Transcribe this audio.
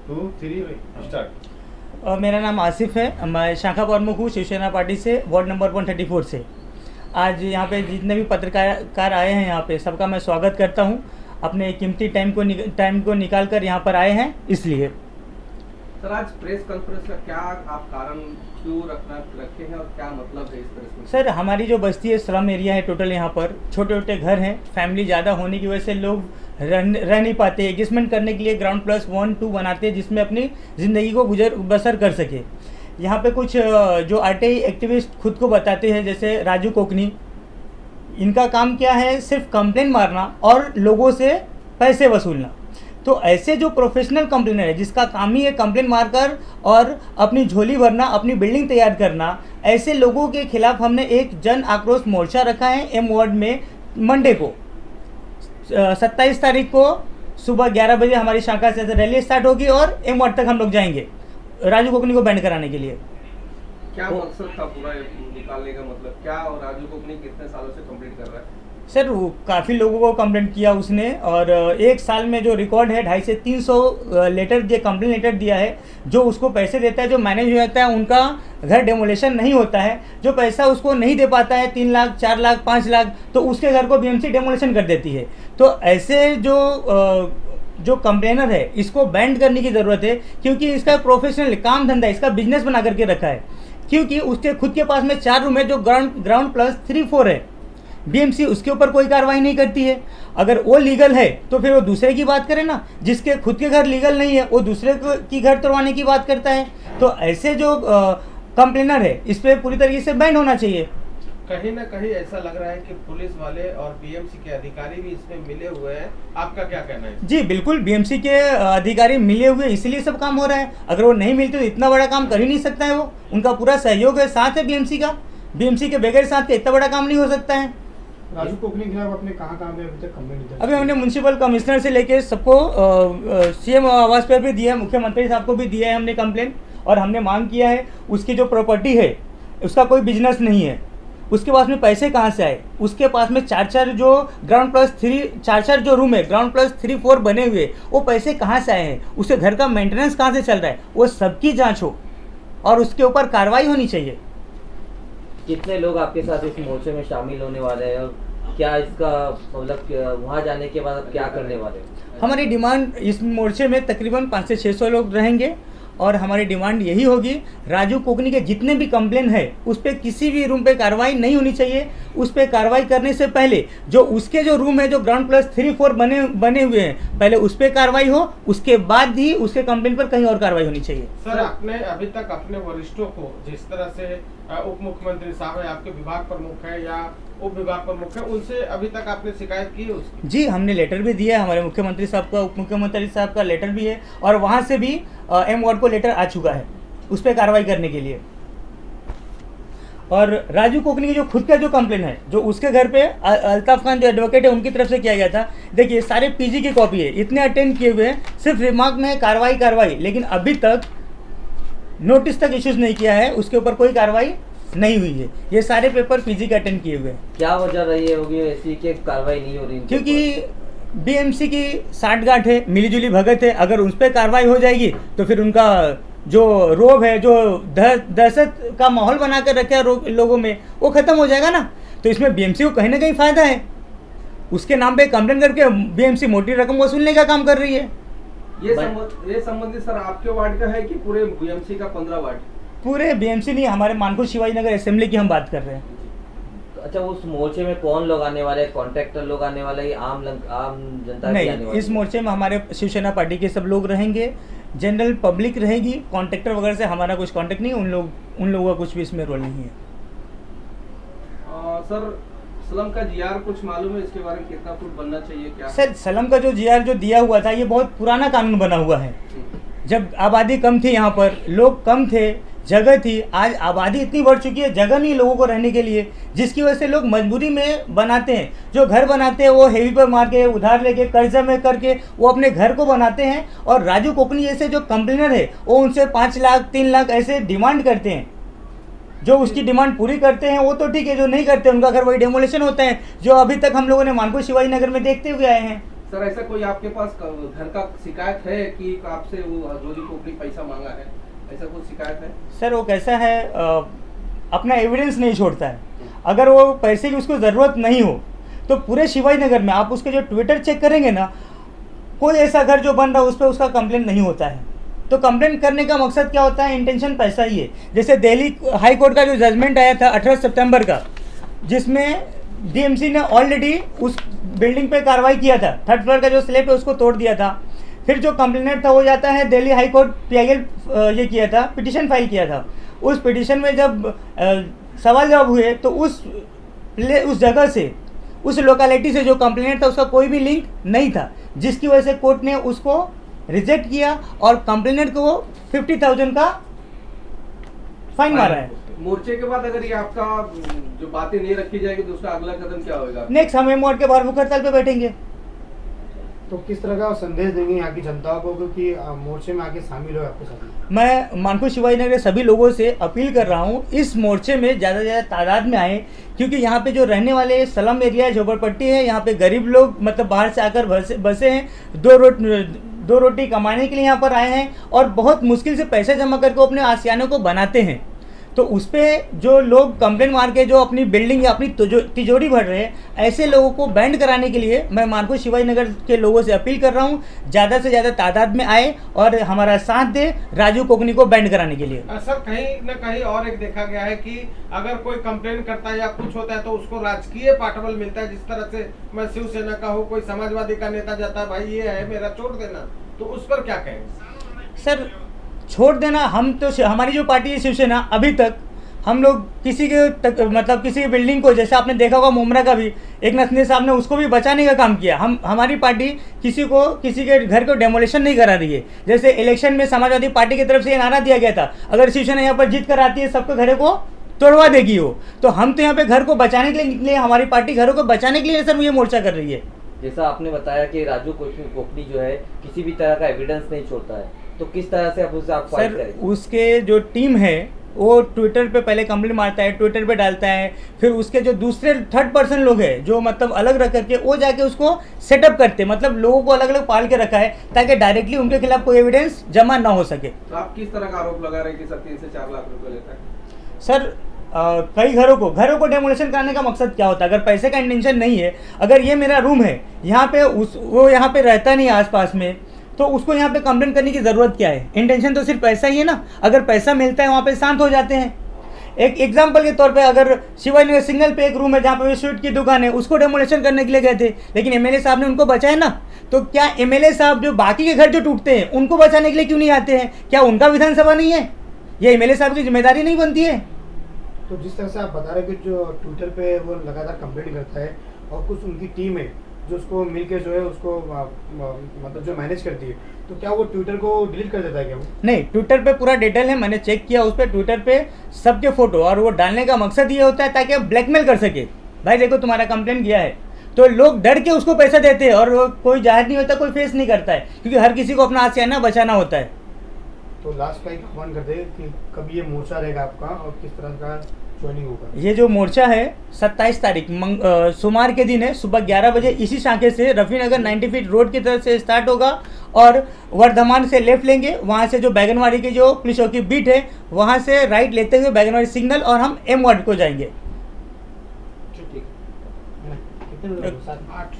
2 3 start. मेरा नाम आसिफ है, मैं शाखा प्रमुख हूँ शिवसेना पार्टी से, वार्ड नंबर 134 से। आज यहाँ पे जितने भी पत्रकार आए हैं यहाँ पे सबका मैं स्वागत करता हूँ। अपने कीमती टाइम को निकाल कर यहाँ पर आए हैं इसलिए। सर, आज प्रेस कॉन्फ्रेंस का क्या आप कारण क्यों रखे हैं और क्या मतलब है इस प्रेस में? सर, हमारी जो बस्ती है स्लम एरिया है, टोटल यहाँ पर छोटे छोटे घर हैं, फैमिली ज़्यादा होने की वजह से लोग रह नहीं पाते। एडजस्टमेंट करने के लिए ग्राउंड प्लस 1 2 बनाते हैं जिसमें अपनी ज़िंदगी को बसर कर सके। यहाँ पे कुछ जो आरटीआई एक्टिविस्ट खुद को बताते हैं, जैसे राजू कोकनी, इनका काम क्या है, सिर्फ कंप्लेंट मारना और लोगों से पैसे वसूलना। तो ऐसे जो प्रोफेशनल कंप्लेनर है जिसका काम ही है कंप्लेंट मारकर और अपनी झोली भरना, अपनी बिल्डिंग तैयार करना, ऐसे लोगों के खिलाफ हमने एक जन आक्रोश मोर्चा रखा है एम वार्ड में। मंडे को 27 तारीख को सुबह 11 बजे हमारी शाखा से रैली स्टार्ट होगी और एम वार्ड तक हम लोग जाएंगे राजू कोकनी को बैंड कराने के लिए। क्या मकसद था पूरा निकालने का, मतलब क्या? और राजू कोकनी कितने सालों से कंप्लीट कर रहा है? सर, वो काफ़ी लोगों को कंप्लेंट किया उसने, और एक साल में जो रिकॉर्ड है 250 से 300 लेटर दिए, कंप्लेंट लेटर दिया है। जो उसको पैसे देता है, जो मैनेज हो जाता है, उनका घर डेमोलेशन नहीं होता है। जो पैसा उसको नहीं दे पाता है 3 लाख 4 लाख 5 लाख, तो उसके घर को बीएमसी डेमोलेशन कर देती है। तो ऐसे जो कंप्लेनर है इसको बैंड करने की ज़रूरत है, क्योंकि इसका प्रोफेशनल काम धंधा, इसका बिजनेस बना करके रखा है। क्योंकि उसके खुद के पास में 4 रूम है जो ग्राउंड प्लस 3 4 है। बीएमसी उसके ऊपर कोई कार्रवाई नहीं करती है। अगर वो लीगल है तो फिर वो दूसरे की बात करे ना, जिसके खुद के घर लीगल नहीं है वो दूसरे की घर तोड़वाने की बात करता है। तो ऐसे जो कंप्लेनर है इस पर पूरी तरीके से बैन होना चाहिए। कहीं ना कहीं ऐसा लग रहा है कि पुलिस वाले और बीएमसी के अधिकारी भी इसमें मिले हुए हैं, आपका क्या कहना है? जी बिल्कुल, बीएमसी के अधिकारी मिले हुए इसलिए सब काम हो रहा है। अगर वो नहीं मिलते तो इतना बड़ा काम कर ही नहीं सकता है। वो उनका पूरा सहयोग है, साथ है बीएमसी का। बीएमसी के बगैर साथ के इतना बड़ा काम नहीं हो सकता है। राजू कोकनी के खिलाफ आपने कहाँ पे अभी तक कंप्लेंट? अभी हमने म्यूनसिपल कमिश्नर से लेके सबको सीएम आवास पर भी दिया है, मुख्यमंत्री साहब को भी दिया है हमने कंप्लेंट। और हमने मांग किया है उसकी जो प्रॉपर्टी है उसका कोई बिजनेस नहीं है, उसके पास में पैसे कहाँ से आए, उसके पास में 4 जो ग्राउंड प्लस 3 4 जो रूम है ग्राउंड प्लस 3 4 बने हुए, वो पैसे कहाँ से आए हैं, उसके घर का मेंटेनेंस कहाँ से चल रहा है, वो सबकी जांच हो और उसके ऊपर कार्रवाई होनी चाहिए। कितने लोग आपके साथ इस मोर्चे में शामिल होने वाले हैं और क्या इसका मतलब वहाँ जाने के बाद आप क्या करने वाले हैं? हमारी डिमांड इस मोर्चे में तकरीबन 500 से 600 लोग रहेंगे और हमारी डिमांड यही होगी, राजू कोकनी के जितने भी कंप्लेन है उस पर किसी भी रूम पे कार्रवाई नहीं होनी चाहिए। उस पर कार्रवाई करने से पहले जो उसके जो रूम है जो ग्राउंड प्लस 3 4 बने हुए हैं, पहले उस पर कार्रवाई हो, उसके बाद ही उसके कंप्लेन पर कहीं और कार्रवाई होनी चाहिए। सर, आपने अभी तक अपने वरिष्ठों को जिस तरह से उप मुख्यमंत्री साहब है, आपके विभाग प्रमुख है या उप विभाग प्रमुख है, उनसे अभी तक आपने शिकायत की है उसकी? जी, हमने लेटर भी दिया है, हमारे मुख्यमंत्री साहब का, उप मुख्यमंत्री साहब का लेटर भी है और वहाँ से भी एम वार्ड को लेटर आ चुका है उस पर कार्रवाई करने के लिए। और राजू कोकनी की जो खुद का जो कंप्लेन है, जो उसके घर पे अल्ताफ खान जो एडवोकेट है उनकी तरफ से किया गया था, देखिए सारे पीजी की कॉपी है, इतने अटेंड किए हुए हैं, सिर्फ रिमार्क में कार्रवाई, लेकिन अभी तक नोटिस तक इश्यूज नहीं किया है, उसके ऊपर कोई कार्रवाई नहीं हुई है। ये सारे पेपर पीजी के अटेंड किए हुए हैं। क्या वजह रही है होगी ऐसी कि कार्रवाई नहीं हो रही? क्योंकि बीएमसी की साठगांठ है, मिलीजुली भगत है। अगर उस पर कार्रवाई हो जाएगी तो फिर उनका जो रोब है, जो दहशत का माहौल बना कर रखे है लोगों में, वो खत्म हो जाएगा ना। तो इसमें बीएमसी को कहीं ना कहीं फायदा है। उसके नाम पे कंप्लेन करके बीएमसी मोटी रकम वसूलने का काम कर रही है। ये संबंधित सर आपके वार्ड का है कि पूरे बीएमसी का 15 वार्ड? पूरे बीएमसी नहीं, हमारे मानपुर शिवाजी नगर असेंबली की हम बात कर रहे हैं। अच्छा, उस मोर्चे में कौन लोग आने वाले, कॉन्ट्रैक्टर लोग आने वाले, आम जनता नहीं, आने वाले? इस मोर्चे में हमारे शिवसेना पार्टी के सब लोग रहेंगे, जनरल पब्लिक रहेगी। कॉन्ट्रैक्टर वगैरह से हमारा कुछ कॉन्टैक्ट नहीं, उन लोगों का कुछ भी इसमें रोल नहीं है। सर, स्लम का जीआर कुछ मालूम है इसके बारे में, कितना फुट बनना चाहिए क्या? सर, स्लम का जो जीआर जो दिया हुआ था, ये बहुत पुराना कानून बना हुआ है। जब आबादी कम थी, यहाँ पर लोग कम थे, जगह थी। आज आबादी इतनी बढ़ चुकी है, जगह नहीं लोगों को रहने के लिए, जिसकी वजह से लोग मजबूरी में बनाते हैं। जो घर बनाते हैं वो हेवी पर मार के, उधार लेके, कर्जा में करके वो अपने घर को बनाते हैं। और राजू कोकनी जैसे जो कंप्लेनर है वो उनसे 5 लाख 3 लाख ऐसे डिमांड करते हैं। जो उसकी डिमांड पूरी करते हैं वो तो ठीक है, जो नहीं करते उनका घर वही डेमोलेशन होता है, जो अभी तक हम लोगों ने मानपुर शिवाजी नगर में देखते हुए आए हैं। सर ऐसा कोई आपके पास घर का शिकायत है कि आपसे वो रोजी पोपली पैसा मांगा है, ऐसा कोई शिकायत है? सर वो कैसा है, अपना एविडेंस नहीं छोड़ता है। अगर वो पैसे की उसको ज़रूरत नहीं हो तो पूरे शिवाजी नगर में आप उसके जो ट्विटर चेक करेंगे ना, कोई ऐसा घर जो बन रहा है उस पर उसका कंप्लेंट नहीं होता है। तो कंप्लेंट करने का मकसद क्या होता है, इंटेंशन पैसा ही है। जैसे दिल्ली हाई कोर्ट का जो जजमेंट आया था 18 सितंबर का, जिसमें डीएमसी ने ऑलरेडी उस बिल्डिंग पे कार्रवाई किया था, 3rd फ्लोर का जो स्लैब है उसको तोड़ दिया था। फिर जो कंप्लेनेंट था वो जाता है दिल्ली हाई कोर्ट, PIL ये किया था, पिटिशन फाइल किया था। उस पिटिशन में जब सवाल जवाब हुए तो उस जगह से, उस लोकेलिटी से जो कंप्लेनेंट था उसका कोई भी लिंक नहीं था, जिसकी वजह से कोर्ट ने उसको रिजेक्ट किया और कंप्लेनेंट को 50,000 का फाइन मारा है। मोर्चे के बाद अगर ये आपका जो बातें नहीं रखी जाएगी तो उसका अगला कदम क्या होगा? नेक्स्ट हम एमओड के बाहर भूख हड़ताल पे बैठेंगे। तो किस तरह का संदेश देंगे यहाँ की जनता को, क्योंकि मोर्चे में आके शामिल हो आपके साथ? मैं मानपुर शिवाजी नगर के सभी लोगों से अपील कर रहा हूँ इस मोर्चे में ज़्यादा से ज़्यादा तादाद में आए, क्योंकि यहाँ पे जो रहने वाले स्लम एरिया है, झोपड़पट्टी है, यहाँ पे गरीब लोग मतलब बाहर से आकर बसे हैं, दो रोटी कमाने के लिए यहाँ पर आए हैं और बहुत मुश्किल से पैसे जमा करके अपने आशियानों को बनाते हैं। तो उस पर जो लोग कंप्लेंट मार के जो अपनी बिल्डिंग या अपनी तिजोरी भर रहे हैं, ऐसे लोगों को बैंड कराने के लिए मैं मानपुर शिवाजी नगर के लोगों से अपील कर रहा हूँ, ज़्यादा से ज़्यादा तादाद में आए और हमारा साथ दे राजू कोकनी को बैंड कराने के लिए। सर कहीं न कहीं और एक देखा गया है कि अगर कोई कंप्लेन करता है या कुछ होता है तो उसको राजकीय पाठबल मिलता है। जिस तरह से मैं शिवसेना का हूँ, कोई समाजवादी का नेता जाता है, भाई ये है मेरा छोड़ देना, तो उस पर क्या कहेंगे? सर छोड़ देना, हम तो हमारी जो पार्टी है शिवसेना, अभी तक हम लोग किसी के मतलब किसी बिल्डिंग को, जैसे आपने देखा होगा मुमरा का भी एक नसनी साहब ने उसको भी बचाने का काम किया। हमारी पार्टी किसी के घर को डेमोलिशन नहीं करा रही है। जैसे इलेक्शन में समाजवादी पार्टी की तरफ से ये नारा दिया गया था, अगर शिवसेना यहाँ पर जीत कर आती है सबके घरों को तोड़वा देगी हो। तो हम तो यहाँ पे घर को बचाने के लिए निकले, हमारी पार्टी घरों को बचाने के लिए सर ये मोर्चा कर रही है। जैसा आपने बताया कि राजू कोकनी जो है किसी भी तरह का एविडेंस नहीं छोड़ता है, तो किस तरह से आप उससे फाइट सर करेंगे? उसके जो टीम है वो ट्विटर पे पहले कंप्लेंट मारता है, ट्विटर पे डालता है, फिर उसके जो दूसरे 3rd पर्सन लोग हैं जो मतलब अलग रख करके वो जाके उसको सेटअप करते हैं, मतलब लोगों को अलग अलग पाल के रखा है ताकि डायरेक्टली उनके खिलाफ कोई एविडेंस जमा ना हो सके। तो आप किस तरह का आरोप लगा रहे हैं कि सर 3 से 4 लाख रुपए लेता है? सर कई घरों को डेमोलिशन कराने का मकसद क्या होता है? अगर पैसे का इंटेंशन नहीं है, अगर ये मेरा रूम है, यहाँ पे वो यहाँ पे रहता नहीं है आसपास में, तो उसको यहाँ पे कंप्लेंट करने की ज़रूरत क्या है? इंटेंशन तो सिर्फ पैसा ही है ना। अगर पैसा मिलता है वहाँ पे शांत हो जाते हैं। एक एग्जांपल के तौर पे अगर शिवाजी नगर सिंगल पे एक रूम है जहाँ पे स्वीट की दुकान है, उसको डेमोलिशन करने के लिए गए थे, लेकिन एमएलए साहब ने उनको बचाया ना। तो क्या एमएलए साहब जो बाकी के घर जो टूटते हैं उनको बचाने के लिए क्यों नहीं आते हैं? क्या उनका विधानसभा नहीं है? ये एमएलए साहब की जिम्मेदारी नहीं बनती है? तो जिस तरह से आप बता रहे हैं कि जो ट्विटर पे वो लगातार कंप्लेंट करता है और कुछ उनकी टीम है जो उसको मिलके जो है उसको मतलब जो मैनेज करती है, तो क्या वो ट्विटर को डिलीट कर देता है क्या वो? नहीं, ट्विटर पे पूरा डिटेल है, मैंने चेक किया, उस पर ट्विटर पे सबके फोटो, और वो डालने का मकसद ये होता है ताकि आप ब्लैकमेल कर सके, भाई देखो तुम्हारा कंप्लेंट किया है, तो लोग डर के उसको पैसा देते हैं और वो कोई जाहिर नहीं होता, कोई फेस नहीं करता है, क्योंकि हर किसी को अपना आशियाना बचाना होता है। तो लास्ट का एक आह्वान कर दे कि कब ये मोर्चा रहेगा आपका और किस तरह का ज्वाइनिंग होगा? ये जो मोर्चा है 27 तारीख सोमवार के दिन है, सुबह 11 बजे इसी शाखे से रफीनगर 90 फीट रोड की तरफ से स्टार्ट होगा और वर्धमान से लेफ्ट लेंगे, वहाँ से जो बैगनवाड़ी की जो पुलिस चौकी बीट है वहाँ से राइट लेते हुए बैगनवाड़ी सिग्नल और हम एम वार्ड को जाएंगे। ठीक है। कितने लोग? 8